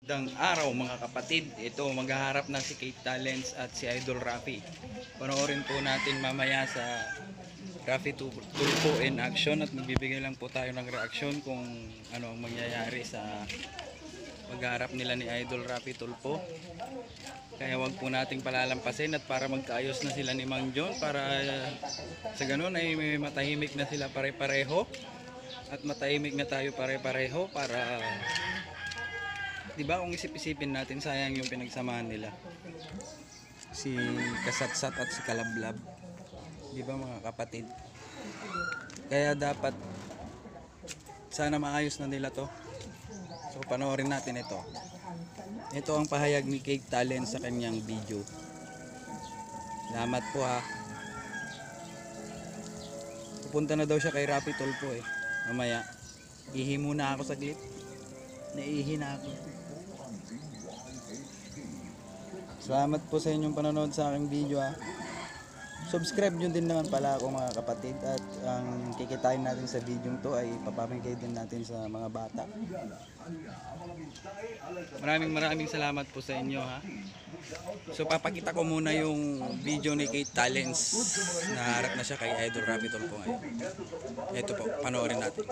Magandang araw mga kapatid. Ito maghaharap na si Kate Talents at si Idol Rafi. Panoorin po natin mamaya sa Rafi Tulfo in action at magbibigay lang po tayo ng reaksyon kung ano ang mangyayari sa maghaharap nila ni Idol Rafi Tulfo. Kaya wag po nating palalampasin at para magkaayos na sila ni Mang John para sa ganun ay may matahimik na sila pare-pareho at matahimik na tayo pare-pareho para 'di ba kung isip-isipin natin sayang yung pinagsamahan nila. Si Kasatsat at si Kalablab. 'Di ba mga kapatid? Kaya dapat sana maayos na nila 'to. So panoorin natin ito. Ito ang pahayag ni Kate Talent sa kanyang video. Salamat po ha. Pupunta na daw siya kay Rafi Tulfo eh. Mamaya. Ihi muna ako saglit. Naihi na ako. Salamat po sa inyong panonood sa aking video ha. Subscribe nyo din naman pala ako mga kapatid. At ang kikitain natin sa video to ay papamigay din natin sa mga bata. Maraming salamat po sa inyo ha. So papakita ko muna yung video ni Kate Talents. Naharap na siya kay Idol Rafi Tulfo ngayon. Ito po, panoorin natin.